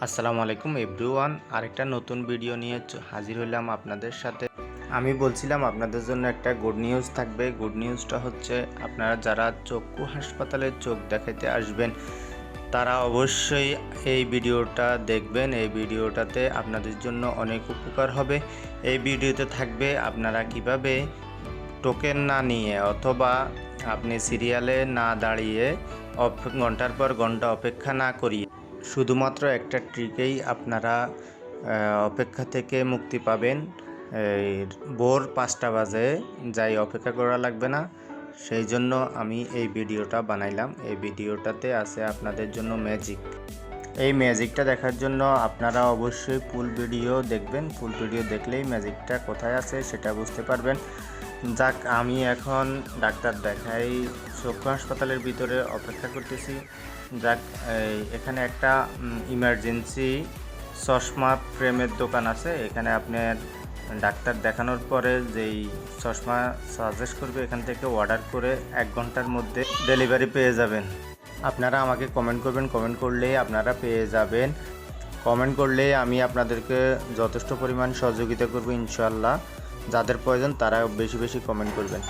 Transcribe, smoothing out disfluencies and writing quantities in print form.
আসসালামু আলাইকুম এভরিওয়ান, আরেকটা নতুন ভিডিও নিয়ে হাজির হলাম আপনাদের সাথে। আমি বলছিলাম আপনাদের জন্য একটা গুড নিউজ থাকবে। গুড নিউজটা হচ্ছে, আপনারা যারা চক্ষু হাসপাতালে চোখ দেখাতে আসবেন তারা অবশ্যই এই ভিডিওটা দেখবেন। এই ভিডিওটাতে আপনাদের জন্য অনেক উপকার হবে। এই ভিডিওতে থাকবে আপনারা কিভাবে টোকেন না নিয়ে অথবা আপনি সিরিয়ালে না দাঁড়িয়ে ঘন্টার পর ঘন্টা অপেক্ষা না করিয়ে শুধুমাত্র একটা ট্রিকেই আপনারা অপেক্ষা থেকে মুক্তি পাবেন। ভোর 5টা বাজে যাই অপেক্ষা করা লাগবে না। সেই জন্য আমি এই ভিডিওটা বানাইলাম। এই ভিডিওটাতে আছে আপনাদের জন্য ম্যাজিক। এই ম্যাজিকটা দেখার জন্য আপনারা অবশ্যই ফুল ভিডিও দেখবেন। ফুল ভিডিও দেখলেই ম্যাজিকটা কোথায় আছে সেটা বুঝতে পারবেন। যাক, আমি এখন ডাক্তার দেখাই চক্ষু হাসপাতালের ভিতরে অপেক্ষা করতেছি। যাক, এখানে একটা ইমার্জেন্সি চশমা ফ্রেমের দোকান আছে। এখানে আপনার ডাক্তার দেখানোর পরে যেই চশমা সাজেস্ট করবে এখান থেকে অর্ডার করে 1 ঘন্টার মধ্যে ডেলিভারি পেয়ে যাবেন। আপনারা আমাকে কমেন্ট করবেন, কমেন্ট করলেই আপনারা পেয়ে যাবেন। কমেন্ট করলেই আমি আপনাদেরকে যথেষ্ট পরিমাণ সহযোগিতা করব ইনশাআল্লাহ। যাদের প্রয়োজন তারা বেশি বেশি কমেন্ট করবেন।